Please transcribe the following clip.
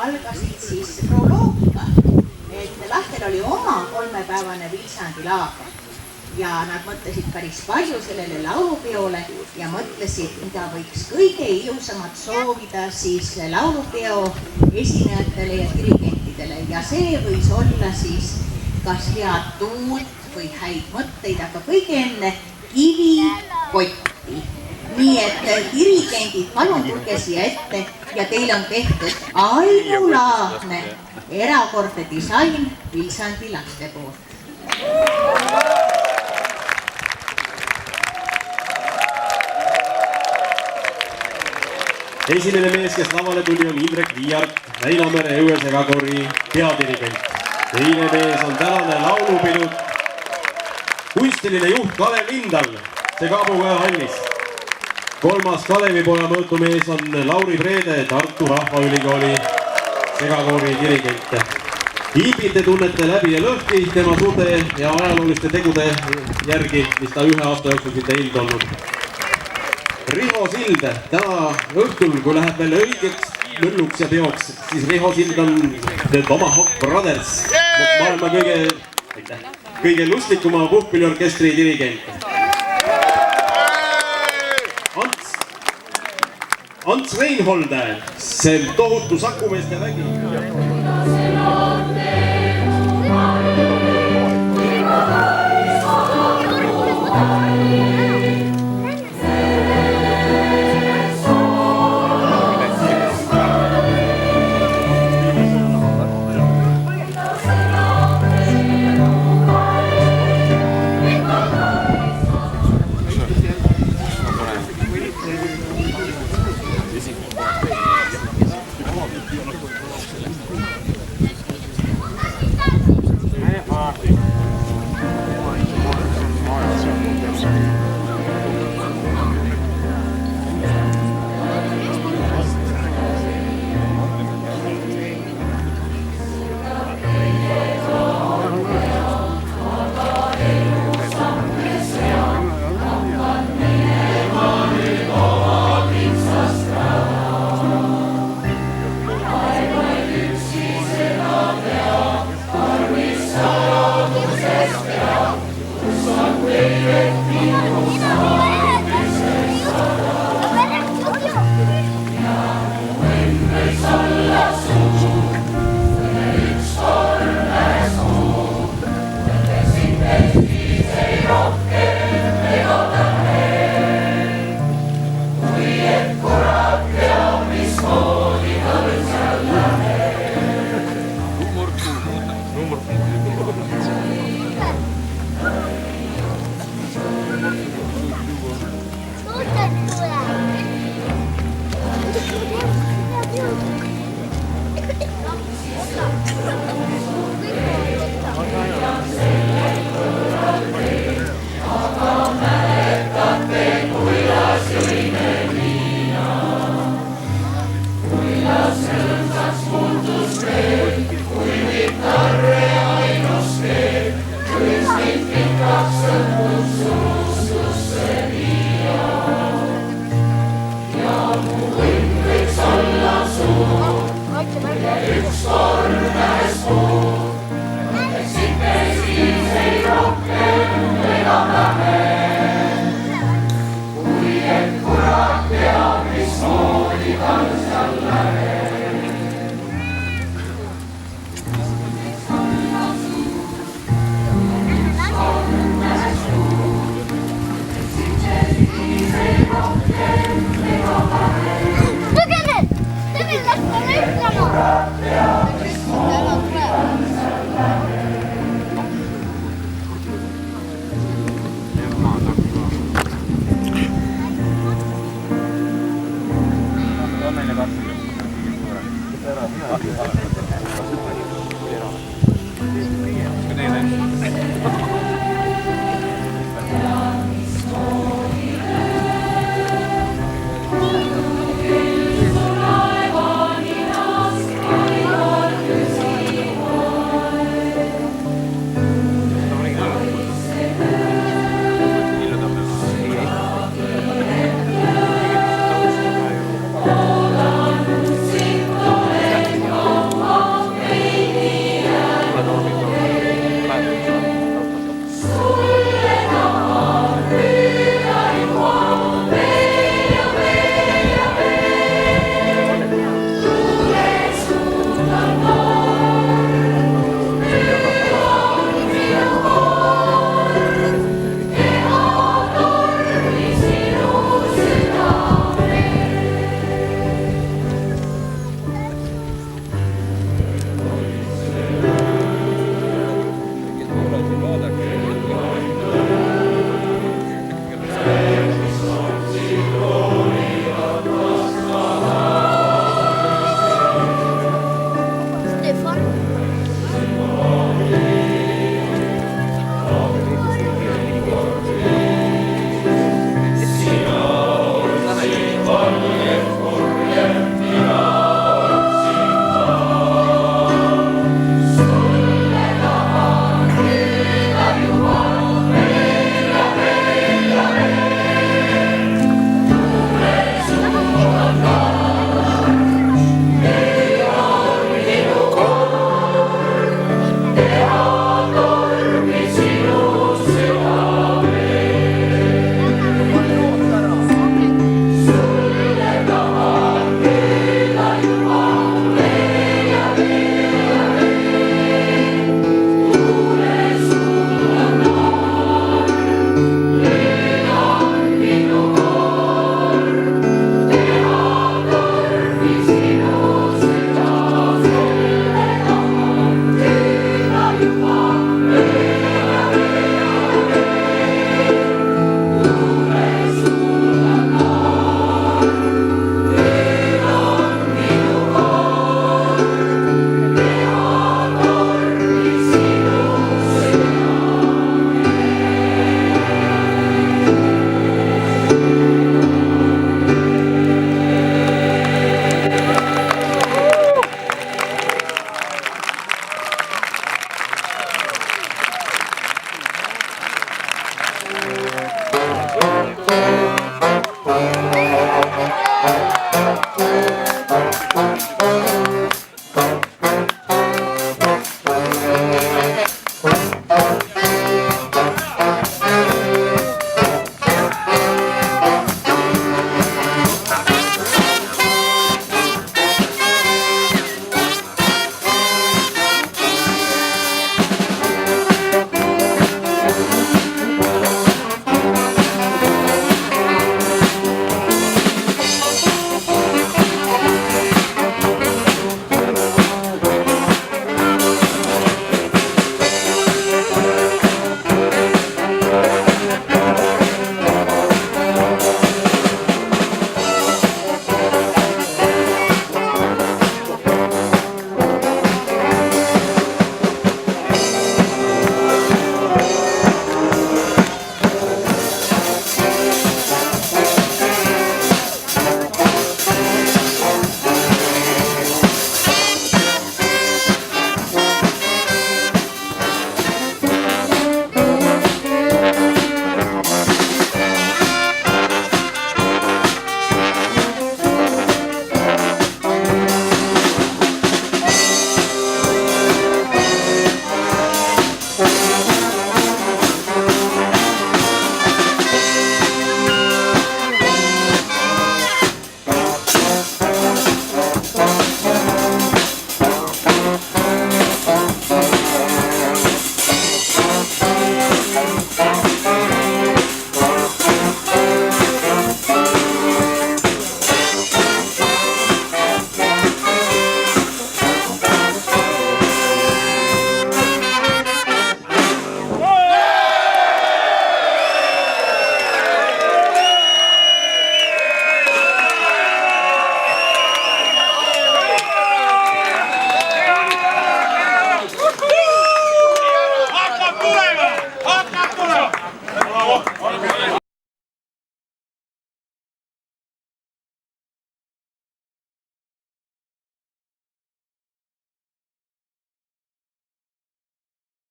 algasid siis proloogiga, et Lahtel oli oma 3-päevane Viljandi-laager ja nad mõtlesid päris palju sellele laulupeole ja mõtlesid, mida võiks kõige ilusamat soovida siis laulupeo esinejatele ja dirigentidele ja see võis olla siis kas head tuult või häid mõtteid, aga kõige enne kivikotti. Nii et dirigendid, palun tulge siia ette ja teil on tehtud ainulaadne erakordne disain Viljandi laste poolt. Esimene mees, kes lavale tuli, on Indrek Viiart, Väinamere Õue segakoori peadirigent. Teine mees on tänane laulupidu kunstiline juht Kalev Lindal, Segabuga hallis. Kolmas Kalevipoja mõõtumees on Lauri Preede, Tartu Rahvaülikooli segakoori dirigent. Iibit te tunnete läbi ja lõhki tema suurte ja ajalooliste tegude järgi, mis ta ühe aasta jooksul siin teinud olnud. Riho Sild täna õhtul, kui läheb veel õigeks mölluks ja peoks, siis Riho Sild on The Tomahawk Brothers, maailma kõige lustlikuma puhkpilliorkestri dirigent. Ants Reinholde, see tohutu sakumeeste vägi. Amen.